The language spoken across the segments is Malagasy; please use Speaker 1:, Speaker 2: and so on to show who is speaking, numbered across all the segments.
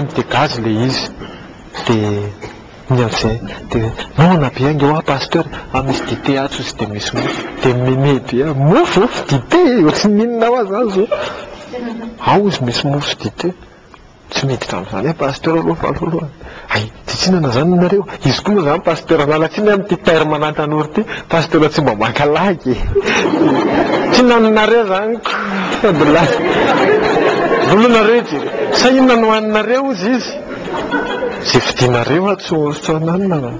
Speaker 1: Mitegazy le izy dia mian'izay dia naona be ange hoa pasteur misy dité atso sy dia misy mofo dia mimedy mofo dité ohatry mihinana ho azy azo ao izy misy mofo sy dité tsy miditra amin'izany pasteur aloha aloha ay tsy tsinana zany nareo izy koa moa zany pasteur nalatsiny amin'ity terme anatan'ora ity pasteur tsy mba makalaky tsy nanonareo zany fadila volonareo ty sa inona no haninareo izy zay fidinareo atso nanona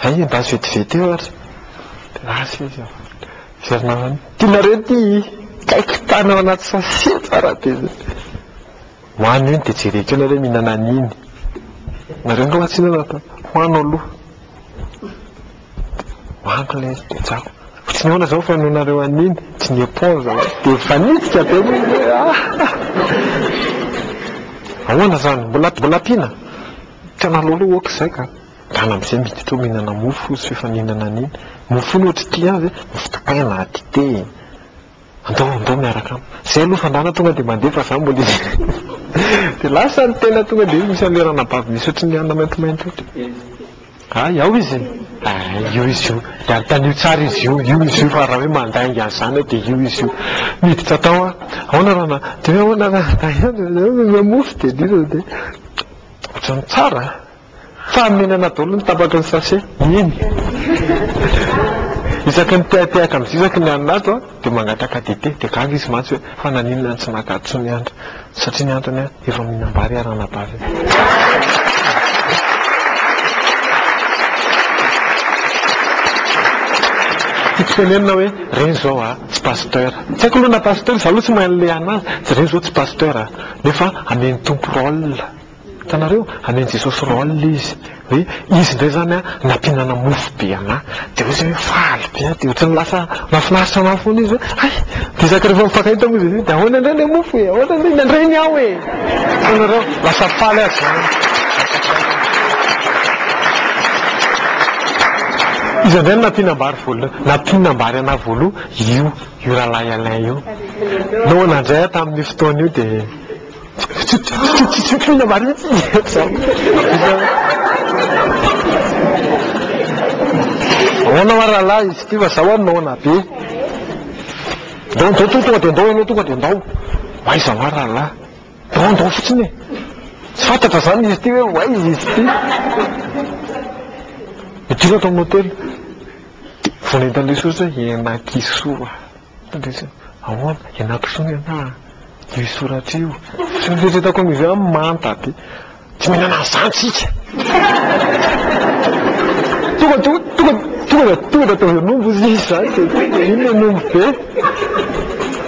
Speaker 1: ay mba azo vetivety eo ary rasy izy zerinarany tianareo ty kaiky tany ao anaty sasia tsara ty hoany io ny dia jereko nareo mihinana an'iny nareo nga hoatsina nata hoano aloha hoaniko le dia tsako tsy niona zao fanonareo an'iny tsy ny epon zao dia fanitsika be ahoana zany mbola pina tsy analolo oka izay ka dana amin'izay miditra mihinana mofo sy fefaninana an'iny mofo iny ohatry ty azy mofo topaina dité andao miaraka am zay aloha fandana tonga dia mandefa zany mbola izy dia lasa ny tena tonga dia misy alerana bavy misy ohatry ny anna maintimainty ohatry ay ao izy io izy io diarytan'io tsara izy io izy io fa raha hoe mandaingy an'izany dia io izy io miditra tao ahoana rahana dia ahoana mofo dia dira dia ohatrany tsara fa mihinana daholo ny tapaka ny sase iny isaky ny teateaka amin'izy isaky ny aninazy dia mangataka dité dia gaga izy matsy hoe fa naninona ny tsy nakadoso ny andro satria ny androny efa mihinambary arana bavy tenenina hoe reny zao tsy pasteur tsy haiko aloha na pasteur za aloha tsy mahan'le anazy tsy reny zao tsy pasteur nefa ameny tompo rôle hitanareo ameny jesosy rôle izy hoe izy indray zany nampinana mofo be ana dia hoe zay hoe faly be dia ohatrany lasa mahafinaritra ana foana izy hoe ay dia isaky rehefa mifankahita moa izy dia ahoana indray le mofo e ahoana indray nandreny aho e hitanareo lasa faly azy zany izy andray nampinambary voalo nampinambary ana voalo io rahalahy alain io noana indray tamin'ny fotoana io dia pinambary ahoana hoa rahalahy izy ty fa zaho a naona be ndao tonga dia ndao ianao tonga dia ndao aiza hoa rahalahy ndao fotsiny e tsy fantatra zany izy ty hoe hoaizy izy ty midira tao amin'ny hôtely vonentan'le jesosy hoe enakisoa ahoana enakisoa ny ana io soratra io sy mifetretako amizy hoe manta ty tsy mihinana an'izany tsika tonga da tao nombo izy izy zany ino nombo be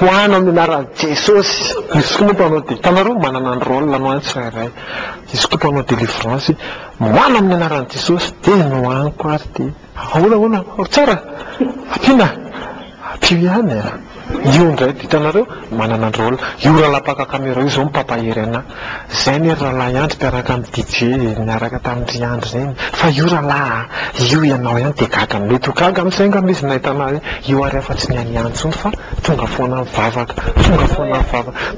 Speaker 1: hoano amin'ny anaran'i jesosy izy koa moa mpanao dia tanareo manana ny rôle no any tsirairay izy koa mpanao délivrance moana amin'ny anaran'i jesosy dia nohaniko ary dia ahoana tsara apina apio ihany io indray dia hitanareo manana ny rôle io rahalapaka caméra io zao mipampahery ana zay ny rahalahy andry mpiaraka amin'ny dj miaraka tamin'ndry andro zany fa io rahalahy io ianao ihany dia gaga mety ho gaga amin'izay nga misy nahitana io ary afa tsy niany antsony fa tonga foana mivavaka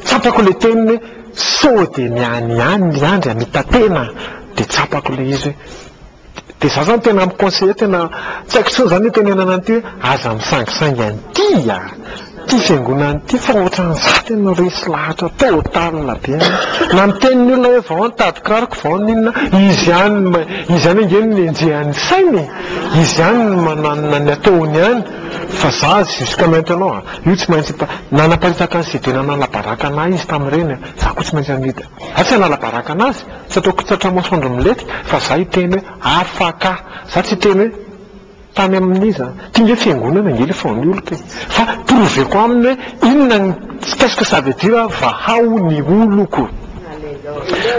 Speaker 1: tsapako le teniny hoe so dia niany ihany ny andry mitatena dia tsapako le izy hoe dia za zany tena miconseiller tena tsy haiko tsony zany hoe tenenana an'ity hoe aza misangisangy an'ity ty fiangonana ty fa ohatran'izay tena resy lahatra total be na miteniny olona hoe vao nitady kiraroko vao ninona izy ihany ingeny nenjehan'ny sainy izy ihany mananona ny ataony ihany fa za jusqu'à maintenant io tsy maintsy nanaparitaka ny cd nalabaraka anahy izy tamin'ireny za koa tsy maintsy anita za tsy analabaraka anazy tsy ataoko tsatra masoandro milety fa za hiteny hoe afaka za tsy hiteny hoe tany amin'iza ty nge fiangonana nge le faonyoloka fa proveko aminy hoe inona qu'est-ce que ça veut dire vahao ny oloko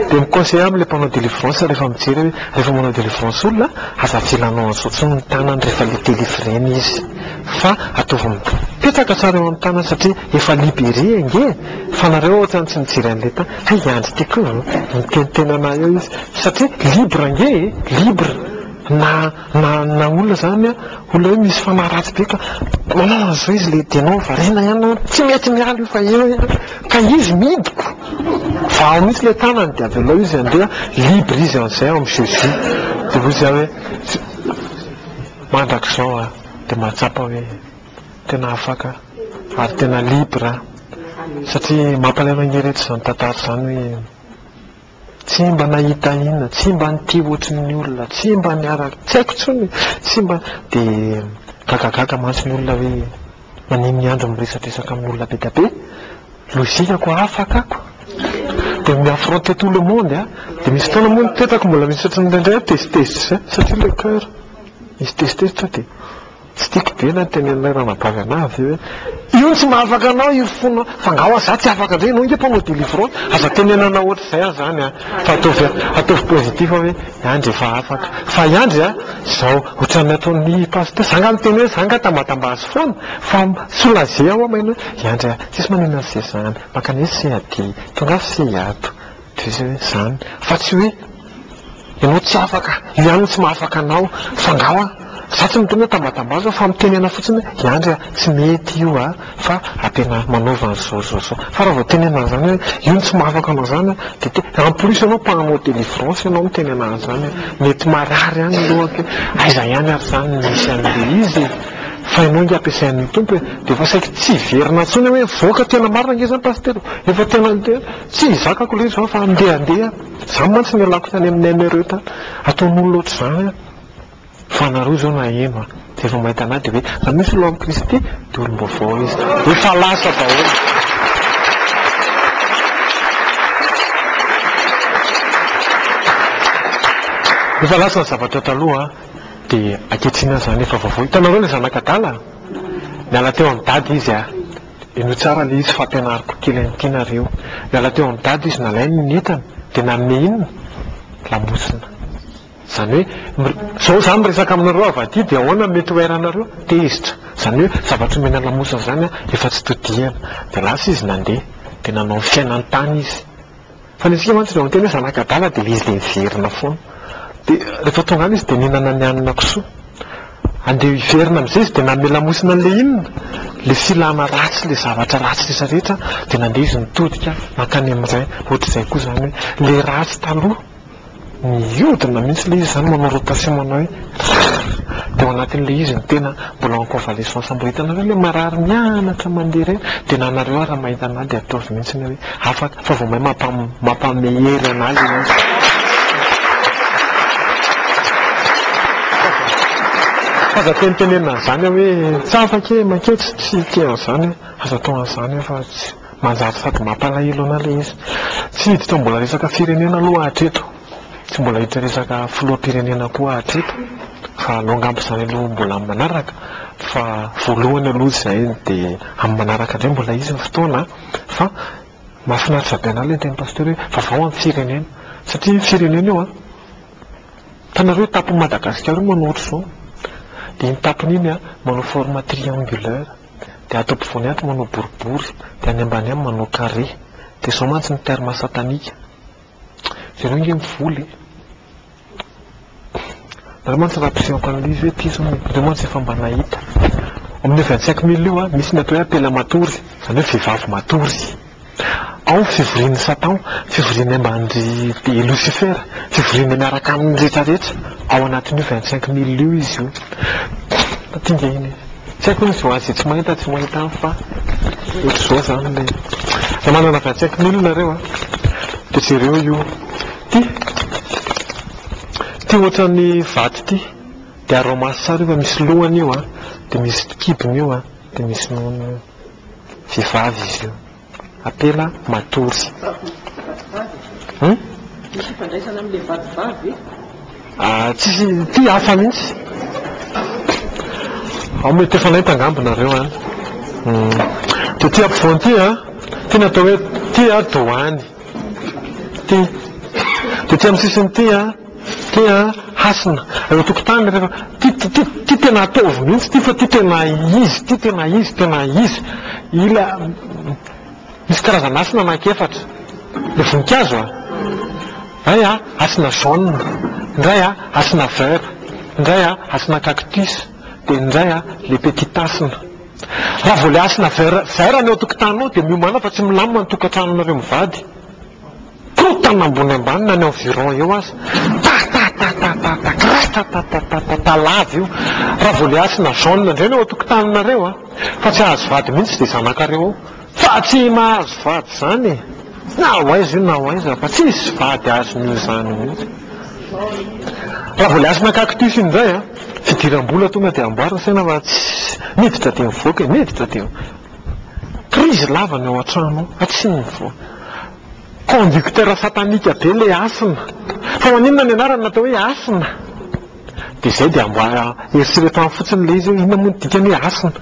Speaker 1: dia miconseille amin'le mpanao délivrance rehefa mijery hoe rehefa manao délivrance olona aza filanao an'zotsony ny tanany rehefa le délivreny izy fa ataovy mipetraka tsara eo amin'ny tanany satria efa libéré nge fa nareo ohatrany tsy mijery an'le tany hay andry ty koa mitenitenana eo izy satria libre nge libre na olona zany olona hoe misy fanaratsy be ka manao an'izao izy le dianao varena ihany tsy mety miala io fa eo ka izy midiko fa ao mihitsy le tanany dia avelao izy andeha libre izy an'izay amin'ny jésus dia hoy izy hoe mandrak'izao a dia mahatsapa hoe tena afaka ary tena libre satria mampalaina ngeretra izany tantara izany hoe tsy mba nahita inona, tsy mba nity ohatry ny olona, tsy mba niaraka, tsy haiko tsony, tsy mba dia gagagaga mantsy ny olona hoe maniny andro miresadresaka amin'ny olona be dia be, lozikako afaka ako dia miaffronter tout le monde a dia misy fotoana moa nitetako mbola misy ohatry ndraindray testesitra satria le cœur misy testesitra dia tsy tiako be na tenenay ranabavy anazy hoe io tsy mahafaka anao io fona fangaho aza tsy afaka indray anao nge mpanao délivrance aza tenenana ohatr'izay a zany a fa ataovy positif hoe iandry efa afaka fa iandry a zao ohatran'ny ataon'ny pasteur zanga miteny hoe zanga tambatambazy foana fa solaze aho amaina hoe iandry a tsisy manina an'izay zany makanesy se aty tonga fy se hiato dia izy hoe zany fa tsy hoe ianao tsy afaka iano tsy mahafaka anao fangaho a za tsy miteny hoe tambatambazy fa mitenena fotsiny hoe iandry a tsy mety io a fa ampena manaova zao fa raha vao tenena zany hoe io tsy mahafaka anao zany dia en plus ianao mpananao délivrance ianao mitenena zany mety marary any lohake aiza ihany ary zany misy an'le izy fa ianao nge ampiasain'ny tompo dia efa saika tsy verina ntsony hoe voaka tena marina nge zany pasteur efa tena tsy zakako le zao fa andeha zany mantsy ny alako tany amin'ny amereo tany ataon'olona ohatr' zany fa nareo zao na eno dia efa mahita anahy dia hoe raha misy olo amin'ny kristy dia olom-baovao izy efa lasa daholo efa lasa ny zavatra taloha dia ankehitrina zany efa vaovao hitanareo ilay zanakadala miala teo amin'ny dady izy a ino tsara le izy fampianariko kely an'tinareo miala teo amin'ny dady izy nalainy ny entana dia nanome inona lamosina zany hoe zao zany resaka aminareo avy aty dia ahoana mety hoairanareo tezitra zany hoe zavatra mena lamosina zany a efa tsy todiana dia lasa izy nandeha dia nanao ny fiainany tany izy fa ny asika mantsy reo miteny hoe zanakadala dia le izy le miverina foana dia rehefa tonga any izy dia ninana ny anina kisoa andeha hiverina amin'izay izy dia nanome lamosina an'le inona le filana ratsy le zavatra ratsy rehetrarehetra dia nandeha izy nitodika makany amin'izay ohatr'izay koa zany hoe le ratsy taloha miodina mihitsy le izy zany manao rotation manao hoe dia ao anatin'le izy ny tena mbola en convalescence mbo hitanareo le marary mianatra mandeha reny dia nanareo raha mahita anazy dia ataovy mihitsy ny hoe afaka fa vao mahay mampamehery anazy aza tenitenena zany hoe tsy afaka maketsy tsy tean'izany aza tao an'izany fa tsy manjary sady mampalahelo ana le izy tsy hiditra mbola resaka firenena aloha hatreto tsy mbola hiditra resaka filoha-pirenena koa hatreto fa alongambo zany aloha mbola amin'ny manaraka fa voalohany aloha izay dia amin'ny manaraka indray mbola izy ny fotoana fa mahafinaritra be ana le teny pasteur hoe vavao amin'ny firenena satria firenena io a tanareo tapo Madagasikara io manao ohatr' zao dia iny tapony iny a manao forme triangulaire dia atao ampovoany ato manao boribory dia any ambany any manao carré dia zao mantsy ny terme satanika zareo nge mivoly nareo mantsy raha mpisehoako an'le izy hoe tia zao reo mantsy efa mba nahita amin'ny 25 000 io a misy ny atao hoe apela matory zany hoe vehivavy matory ao ny fivorian'ny Satan fivoriany ambandry dia Lucifer fivoriany miaraka amin'ny rehetrarehetra ao anatin'io 25 000 io izy io tinga iny tsy haiko hoe zao azy tsy mahita fa ohatr'izao zany le raha manana 25 000 nareo a dia jereo io ty ohatran'ny vaty ty dia aromasy tsara io fa misy lohany io a dia misy kibony io a dia misy nono vehivavy izy io apela matory tsisy ty hafa mihitsy ao mety efa nahita nareo any dia ty ampovoany ty a ty natao hoe ty a doany ty dia ty amin'ny sisiny ty a hasina eo tokotany rehefa ty tena ataovy mihitsy ty fa ty tena izy ila misy karazana asina anankiefatra le voninkazo a ray a asina jaune indray a asina vert indray a asina cactus dia indray a le petit asina raha vao le asina vert ny eo tokotanao dia miomana fa tsy milamina ny tokantranonareo mivady korotana ambony ambany na ny environ eo azy talava io raha voaliasina jaune indray no atokotaninareo a fa tsy ahazo vady mihitsy dia zanakareo fa tsy mahazo vady zany na hoaiza io na hoaiza fa tsisy vady azon'io zany mihitsy raha voaliasina cactus indray a fidiram-bola tonga dia amboarina saina fa tsy miditra dia mivoaka miditra dia crise lavany ao an-trano fa tsy mivoaka conducteur satanika be le asina fa maninona ny anarany natao hoe asina dia zay dia amboara eritreretany fotsiny le izy io inona moa ny dikany hoe asina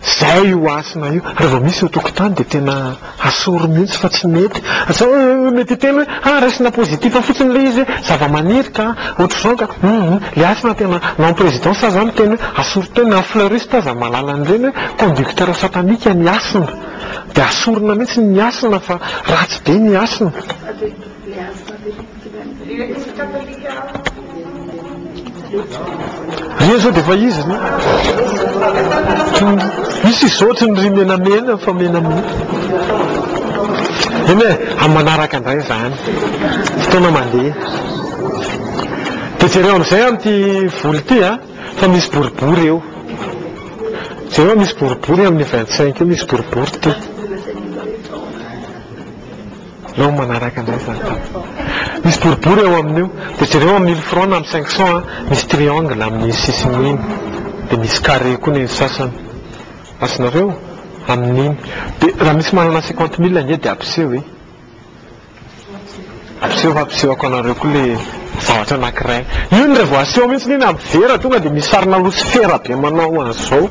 Speaker 1: zay io asina io rehefa misy eo tokotany dia tena asoro mihitsy fa tsy mety mety tena hoe raisina pozitiva fotsiny le izy hoe zava-maniry ka ohatr'izao ka le asina tena non présidence zany tena hoe asoro tena en fleuriste aza malala an'ireny hoe conducteur satanika ny asina dia asorona mihitsy ny asina fa ratsy be ny asina io zao dia efa izy misy izaotry ny ry menamena fa menamena eny hoe amin'ny manaraka indray zany fotoana mandeha dia jereo amin'izay amin'ity voly ity a fa misy boribory eo jereo misy boribory amin'ny 25 io misy boribory ty nao manaraka indray zany misy boribory eo amin'io dia jereo amin'ny 1000 francs na amin'ny 500 misy triangle amin'ny sisiny iny dia misy carré koa ny sasany asinareo amin'iny dia raha misy manana 50 000 nge dia ampiseho e ampiseho fa ampisehoko anareo koa le zavatra anankiray io ny rehefa aseho mihitsy niny amin'ny vera tonga dia misy sarina losifera be manao an'izao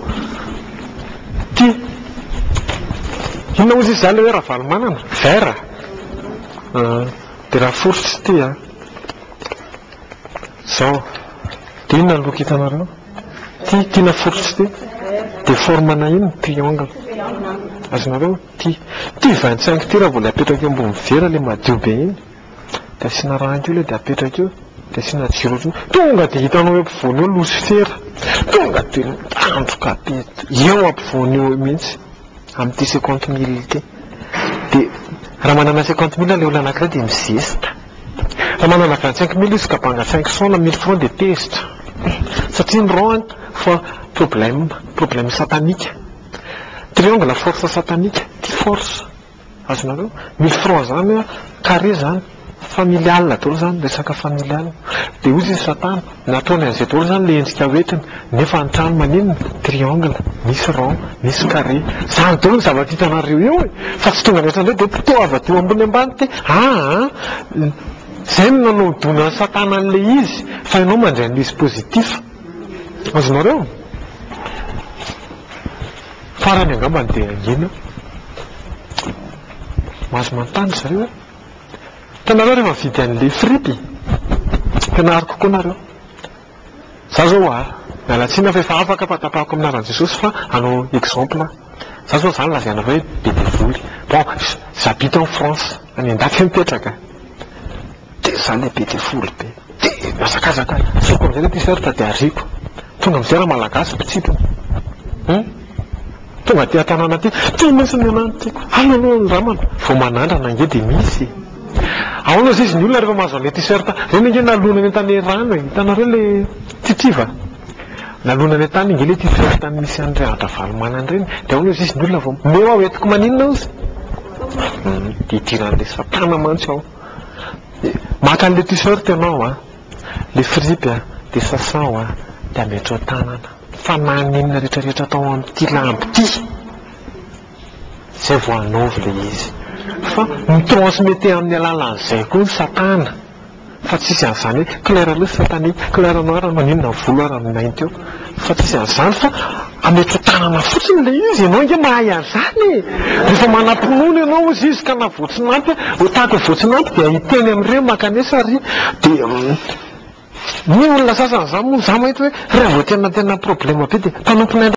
Speaker 1: ty inona ozy izy zany le hoe raha valomanana vera dia raha forotry ty a zao dia inona loko hitanareo ty tiana forotry ty dia formana iny triangle azonareo ty 25 ty raha vola apetraka eo ambony vera le madio be iny dia asiana rango io le dia apetraka eo dia asiana jiro tonga dia hitanao eo ampovoany eo losifera tonga dia androka be eo ampovoany eo mihitsy amin'ity 50 000 ity dia raha manana 50 000 le olona anankiray dia mizesta raha manana 25 000 izy ka banga 500 na 1000 francs dia tezitra satria ny ron fa problème satanika triangle force satanika ty force azonareo 1000 francs zany a carré zany familial daholo zany resaka familial dia ozy izy satana nataony an'izay daholo zany le endrika hoetiny nefa antrano maninona triangle misy rond misy carré zany daholo ny zavatra hitanareo eo e fa tsy tonga netrandray dia pitoava teo ambony ambany ty zay no nanao donany satana an'le izy fa ianao mandray an'izy positif azonareo farany angambany dia angina mahazo mantany zareo e tanareo rehefa mividy an'le fripy mpianary kokoa nareo za zao a mialatsina fa efa afaka fatapahako aminaran'i jesosy fa anao exemple za zao zany lazaina fa hoe be de voly bon j'habite en France any an-dafy mipetraka dia za le be de voly be dia masakazaka soko am'izay le tiserta dia ariko tonga am'izay raha malagasy pitsipona tonga ty an-tanàna ty ty misy ny anany tiako alaloha ny ramana vao manandrana nge dia misy ahoana izy ny olona rehefa mahazo an'le tiserta reny nge nalona ny an-tany rano e hitanareo le titiva nalona ny an-tany nge le tiserta misy an'ire adravalomanany reny dia ahoana izy ny olona vao meo aho etiko maninona ozy dia idiran'le satana mantsy aho maka an'le tiserta ianao a le fripy a dia sasao a dia ametro an-tanana fa naninona rehetrarehetra atao amin'ity lamby ty zay vo anaovy le izy fa mitransmete amin'ny alalan'izay koa ny satana fa tsisy an'izany hoe clair aloha satanique clair noir maninona volo arany mainty eo fa tsisy an'izany fa ametro tanana fotsiny le izy ianao nge mahay an'izany rehefa manam-pinoana ianao izy izy ka na voatsinampy otako voatsinampy dia hiteny amin'ireo makanesa ry dia ny olona sasan'izany moa za mahita hoe raha vao tena problème be dia mpanomponay